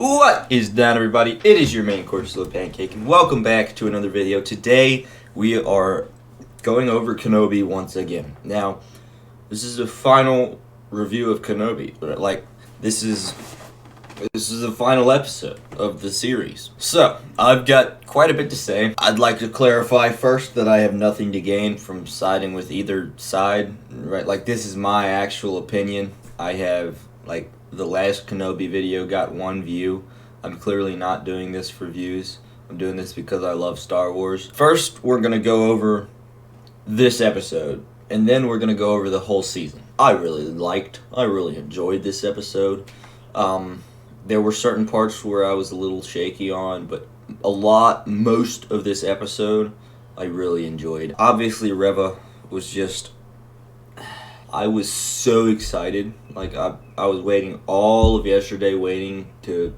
What is down, everybody? It is your main course, Slow Pancake, and welcome back to another video. Today we are going over Kenobi once again. Now, this is the final review of Kenobi. This is the final episode of the series. So, I've got quite a bit to say. I'd like to clarify first that I have nothing to gain from siding with either side. Right? Like, this is my actual opinion. I have, the last Kenobi video got 1 view. I'm clearly not doing this for views. I'm doing this because I love Star Wars. First, we're going to go over this episode, and then we're going to go over the whole season. I really enjoyed this episode. There were certain parts where I was a little shaky on, but most of this episode, I really enjoyed. Obviously, Reva was just... I was so excited. I was waiting all of yesterday, waiting to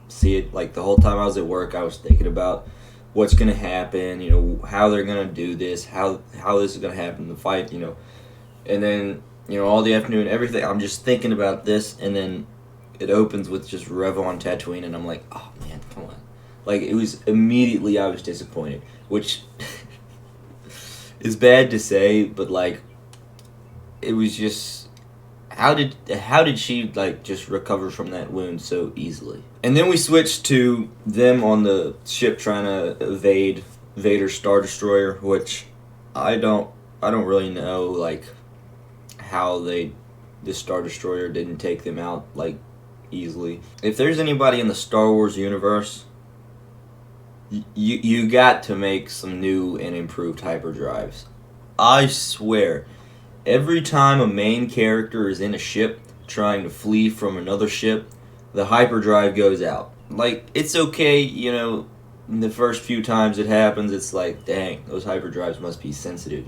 see it. The whole time I was at work, I was thinking about what's going to happen, how they're going to do this, how this is going to happen, the fight, And then, all the afternoon, everything, I'm just thinking about this, and then it opens with just Reva on Tatooine, and I'm like, oh man, come on. It was immediately I was disappointed, which is bad to say, but it was just, how did she just recover from that wound so easily? And then we switched to them on the ship trying to evade Vader's Star Destroyer, which I don't really know how the Star Destroyer didn't take them out easily. If there's anybody in the Star Wars universe, you got to make some new and improved hyperdrives. I swear. Every time a main character is in a ship trying to flee from another ship, the hyperdrive goes out. It's okay, the first few times it happens, it's dang, those hyperdrives must be sensitive,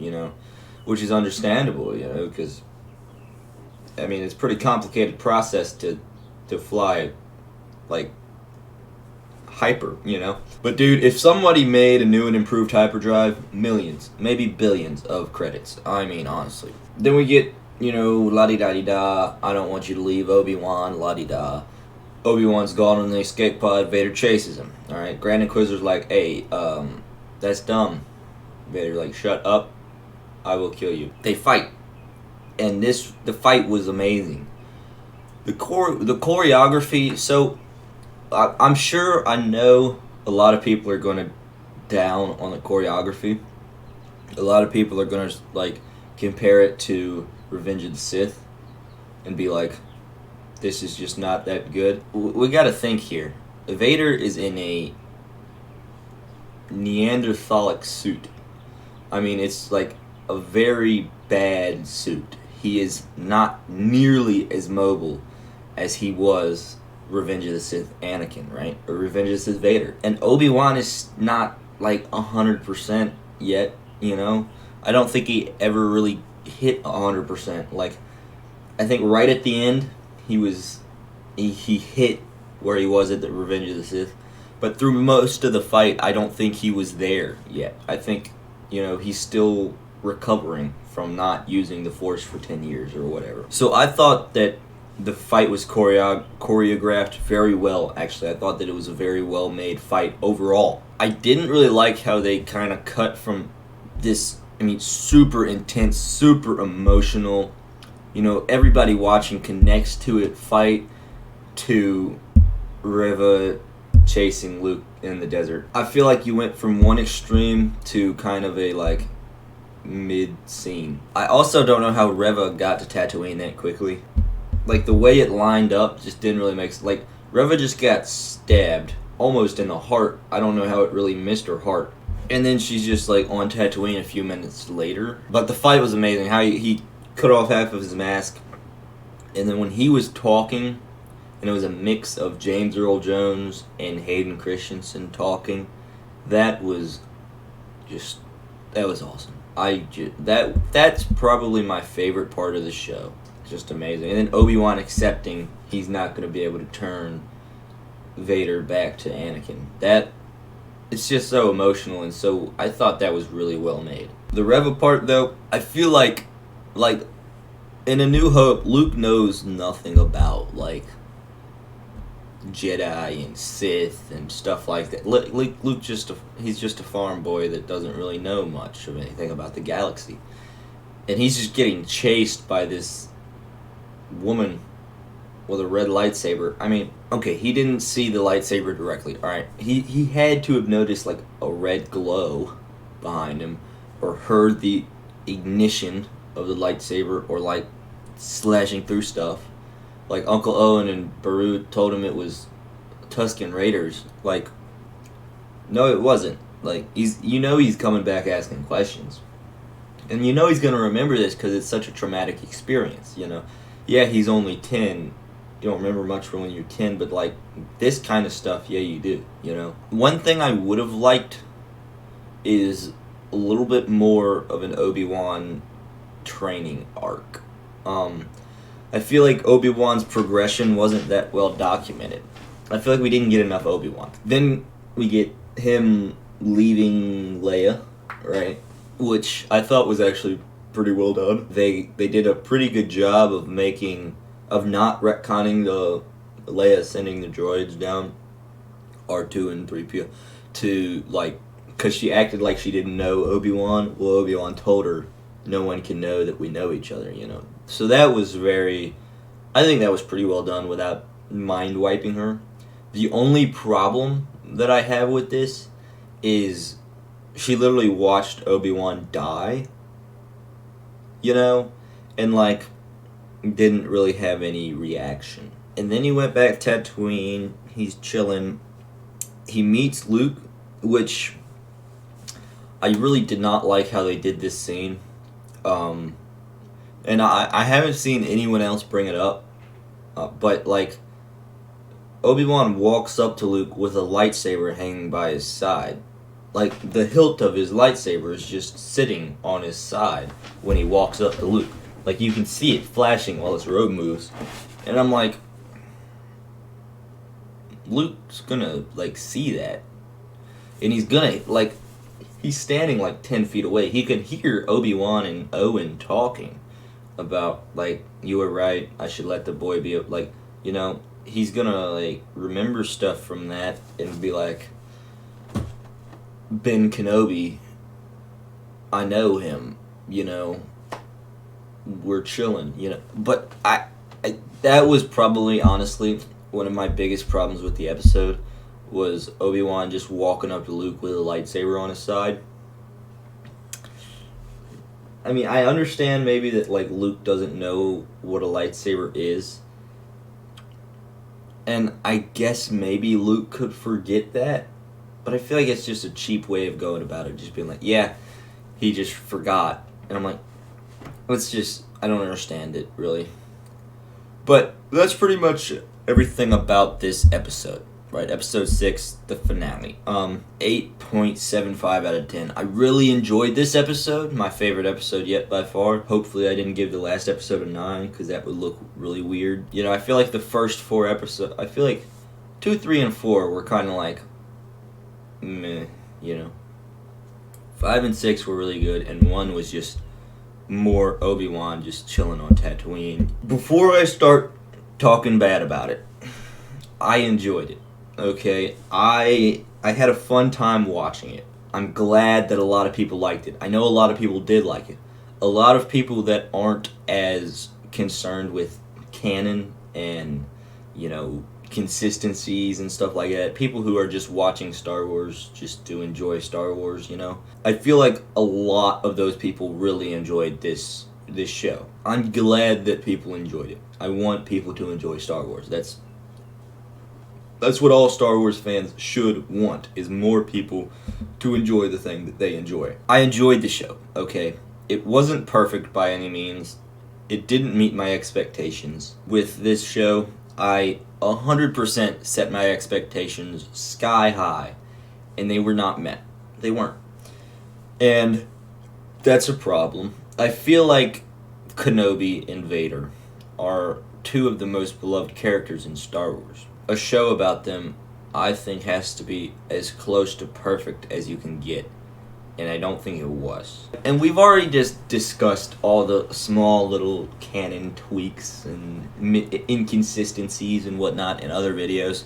which is understandable, because, it's a pretty complicated process to fly, hyper, But dude, if somebody made a new and improved hyperdrive, millions, maybe billions of credits. Honestly. Then we get, la-di-da-di-da, I don't want you to leave, Obi-Wan, la-di-da. Obi-Wan's gone in the escape pod, Vader chases him. Alright, Grand Inquisitor's hey, that's dumb. Vader shut up, I will kill you. They fight. And the fight was amazing. The choreography, so... I'm sure I know a lot of people are going to down on the choreography. A lot of people are going to compare it to Revenge of the Sith and be this is just not that good. We got to think here. Vader is in a Neanderthalic suit. It's a very bad suit. He is not nearly as mobile as he was Revenge of the Sith Anakin, right? Or Revenge of the Sith Vader. And Obi-Wan is not 100% yet, I don't think he ever really hit 100%. I think right at the end he hit where he was at the Revenge of the Sith. But through most of the fight, I don't think he was there yet. I think, he's still recovering from not using the Force for 10 years or whatever. So I thought that the fight was choreographed very well, actually. I thought that it was a very well-made fight overall. I didn't really like how they kind of cut from this, super intense, super emotional, everybody watching connects to it fight to Reva chasing Luke in the desert. I feel like you went from one extreme to kind of a, mid-scene. I also don't know how Reva got to Tatooine that quickly. The way it lined up just didn't really make sense. Reva just got stabbed almost in the heart. I don't know how it really missed her heart. And then she's just on Tatooine a few minutes later. But the fight was amazing. How he cut off half of his mask. And then when he was talking, and it was a mix of James Earl Jones and Hayden Christensen talking, that was awesome. That's probably my favorite part of the show. Just amazing. And then Obi-Wan accepting he's not going to be able to turn Vader back to Anakin. It's just so emotional, and so I thought that was really well made. The Reva part, though, I feel like in A New Hope, Luke knows nothing about Jedi and Sith and stuff like that. Luke he's just a farm boy that doesn't really know much of anything about the galaxy. And he's just getting chased by this woman with a red lightsaber. I mean, okay, he didn't see the lightsaber directly, alright? He had to have noticed, like, a red glow behind him, or heard the ignition of the lightsaber, or, like, slashing through stuff. Like, Uncle Owen and Beru told him it was Tusken Raiders. Like, no, it wasn't. Like, he's coming back asking questions. And you know he's going to remember this because it's such a traumatic experience, you know? Yeah, he's only 10. You don't remember much from when you're 10, but, like, this kind of stuff, yeah, you do, you know? One thing I would have liked is a little bit more of an Obi-Wan training arc. I feel like Obi-Wan's progression wasn't that well documented. I feel like we didn't get enough Obi-Wan. Then we get him leaving Leia, right? Which I thought was actually pretty well done. They did a pretty good job of not retconning the Leia sending the droids down, R2 and 3PO, to, like, because she acted like she didn't know Obi-Wan. Well, Obi-Wan told her, no one can know that we know each other, you know. So that was I think that was pretty well done without mind wiping her. The only problem that I have with this is she literally watched Obi-Wan die, you know, and, like, didn't really have any reaction. And then he went back to Tatooine, he's chilling, he meets Luke, which I really did not like how they did this scene. And I haven't seen anyone else bring it up, but, like, Obi-Wan walks up to Luke with a lightsaber hanging by his side. Like, the hilt of his lightsaber is just sitting on his side when he walks up to Luke. Like, you can see it flashing while his robe moves. And I'm like, Luke's gonna, like, see that. And he's gonna, like, he's standing, like, 10 feet away. He can hear Obi-Wan and Owen talking about, like, you were right, I should let the boy be, like, you know, he's gonna, like, remember stuff from that and be like, Ben Kenobi, I know him, you know, we're chilling, you know. But I that was probably, honestly, one of my biggest problems with the episode was Obi-Wan just walking up to Luke with a lightsaber on his side. I mean, I understand maybe that, like, Luke doesn't know what a lightsaber is. And I guess maybe Luke could forget that. But I feel like it's just a cheap way of going about it. Just being like, yeah, he just forgot. And I'm like, I don't understand it, really. But that's pretty much everything about this episode. Right, episode 6, the finale. 8.75 out of 10. I really enjoyed this episode. My favorite episode yet by far. Hopefully I didn't give the last episode a 9, because that would look really weird. You know, I feel like the first 4 episodes, I feel like 2, 3, and 4 were kind of like, meh, you know. 5 and 6 were really good, and 1 was just more Obi-Wan just chilling on Tatooine. Before I start talking bad about it, I enjoyed it. Okay, I had a fun time watching it. I'm glad that a lot of people liked it. I know a lot of people did like it. A lot of people that aren't as concerned with canon and, you know, consistencies and stuff like that. People who are just watching Star Wars just to enjoy Star Wars, you know. I feel like a lot of those people really enjoyed this show. I'm glad that people enjoyed it. I want people to enjoy Star Wars. That's what all Star Wars fans should want, is more people to enjoy the thing that they enjoy. I enjoyed the show, okay? It wasn't perfect by any means. It didn't meet my expectations. With this show, I 100% set my expectations sky high, and they were not met. They weren't. And that's a problem. I feel like Kenobi and Vader are two of the most beloved characters in Star Wars. A show about them, I think, has to be as close to perfect as you can get, and I don't think it was. And we've already just discussed all the small little canon tweaks and inconsistencies and whatnot in other videos,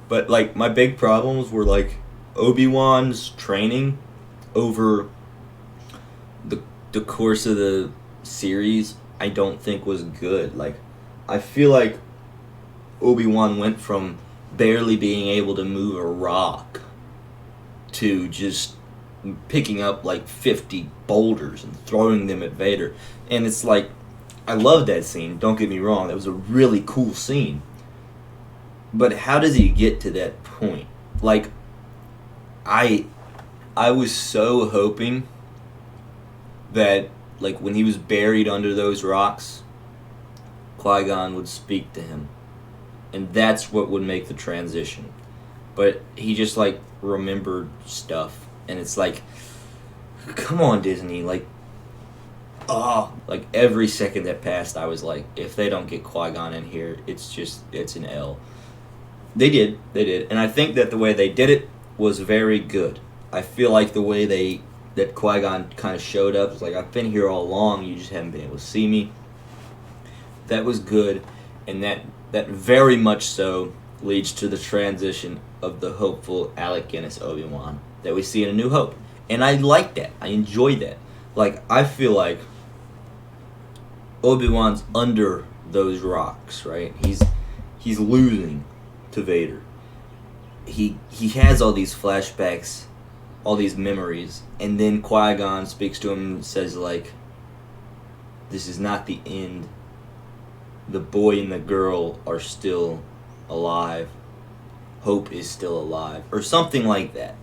But like my big problems were like Obi-Wan's training over the course of the series. I don't think was good. Like I feel like Obi-Wan went from barely being able to move a rock to just picking up like 50 boulders and throwing them at Vader. And it's like, I love that scene, don't get me wrong, that was a really cool scene. But how does he get to that point? Like, I was so hoping that, like, when he was buried under those rocks, Qui-Gon would speak to him. And that's what would make the transition. But he just, like, remembered stuff. And it's like, come on, Disney. Like, like, every second that passed, I was like, if they don't get Qui-Gon in here, it's an L. They did. And I think that the way they did it was very good. I feel like the way that Qui-Gon kind of showed up was like, I've been here all along, you just haven't been able to see me. That was good, and that very much so leads to the transition of the hopeful Alec Guinness Obi-Wan that we see in A New Hope. And I like that. I enjoy that. Like, I feel like Obi-Wan's under those rocks, right? He's losing to Vader. He has all these flashbacks, all these memories, and then Qui-Gon speaks to him and says, like, this is not the end. The boy and the girl are still alive. Hope is still alive. Or something like that.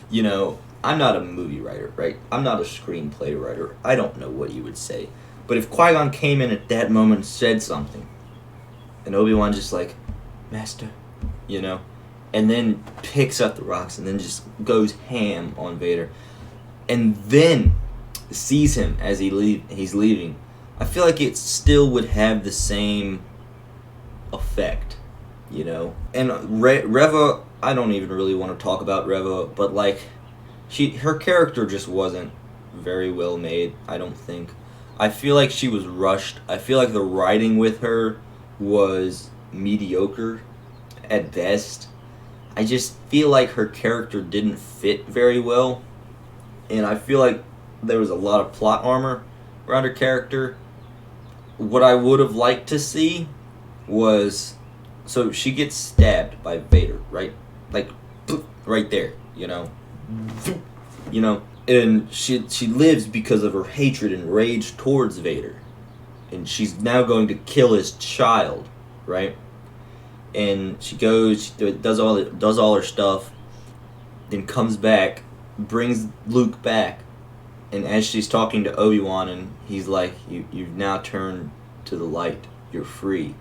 You know, I'm not a movie writer, right? I'm not a screenplay writer. I don't know what you would say. But if Qui-Gon came in at that moment and said something, and Obi-Wan just like, Master, you know, and then picks up the rocks and then just goes ham on Vader, and then sees him as he's leaving, I feel like it still would have the same effect, you know. And Reva, I don't even really want to talk about Reva, but like, her character just wasn't very well made, I don't think. I feel like she was rushed. I feel like the writing with her was mediocre at best. I just feel like her character didn't fit very well, and I feel like there was a lot of plot armor around her character. What I would have liked to see was, so she gets stabbed by Vader, right? Like, right there, you know? You know? And she lives because of her hatred and rage towards Vader. And she's now going to kill his child, right? And she goes, she does all her stuff, then comes back, brings Luke back, and as she's talking to Obi-Wan, and he's like, you've now turned to the light, you're free,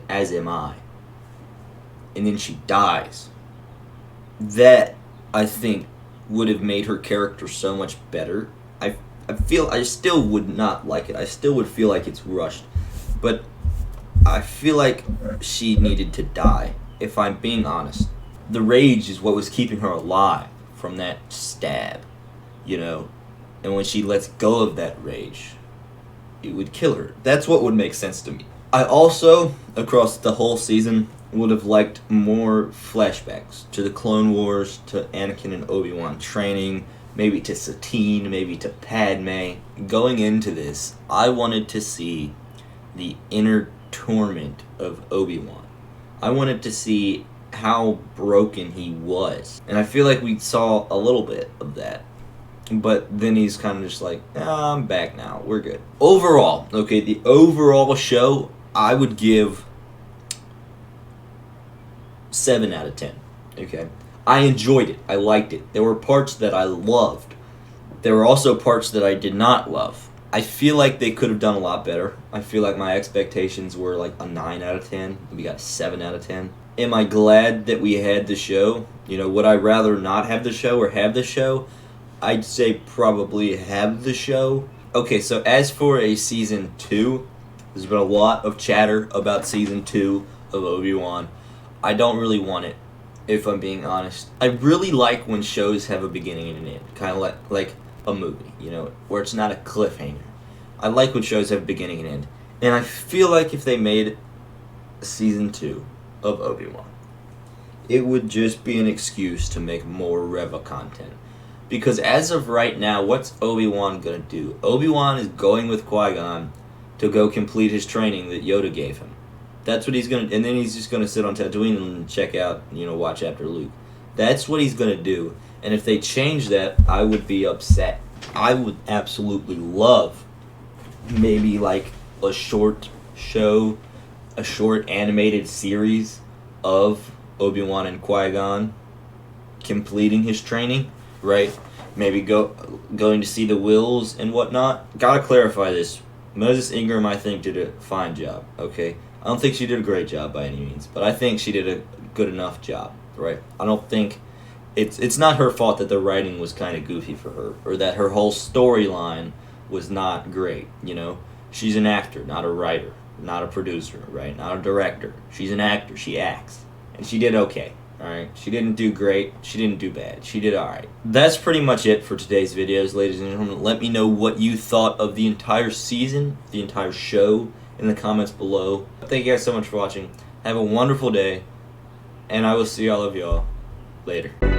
as am I. And then she dies. That, I think, would have made her character so much better. I still would not like it. I still would feel like it's rushed. But I feel like she needed to die, if I'm being honest. The rage is what was keeping her alive from that stab, you know? And when she lets go of that rage, it would kill her. That's what would make sense to me. I also, across the whole season, would have liked more flashbacks to the Clone Wars, to Anakin and Obi-Wan training, maybe to Satine, maybe to Padme. Going into this, I wanted to see the inner torment of Obi-Wan. I wanted to see how broken he was. And I feel like we saw a little bit of that. But then he's kind of just like, I'm back now, we're good. Overall, okay, the overall show, I would give 7 out of 10, okay? I enjoyed it, I liked it. There were parts that I loved. There were also parts that I did not love. I feel like they could have done a lot better. I feel like my expectations were like a 9 out of 10. We got a 7 out of 10. Am I glad that we had the show? You know, would I rather not have the show or have the show? I'd say probably have the show. Okay, so as for a Season 2, there's been a lot of chatter about Season 2 of Obi-Wan. I don't really want it, if I'm being honest. I really like when shows have a beginning and an end, kind of like a movie, you know, where it's not a cliffhanger. I like when shows have a beginning and end. And I feel like if they made Season 2 of Obi-Wan, it would just be an excuse to make more Reva content. Because as of right now, what's Obi-Wan gonna do? Obi-Wan is going with Qui-Gon to go complete his training that Yoda gave him. That's what he's gonna, and then he's just gonna sit on Tatooine and check out, watch after Luke. That's what he's gonna do. And if they change that, I would be upset. I would absolutely love maybe like a short show, a short animated series of Obi-Wan and Qui-Gon completing his training, right? Maybe going to see the Wills and whatnot. Gotta clarify this. Moses Ingram, I think, did a fine job, okay? I don't think she did a great job by any means, but I think she did a good enough job, right? I don't think it's not her fault that the writing was kind of goofy for her, or that her whole storyline was not great, She's an actor, not a writer, not a producer, right? Not a director. She's an actor. She acts. And she did okay, alright? She didn't do great. She didn't do bad. She did alright. That's pretty much it for today's videos, ladies and gentlemen. Let me know what you thought of the entire season, the entire show, in the comments below. Thank you guys so much for watching. Have a wonderful day, and I will see all of y'all later.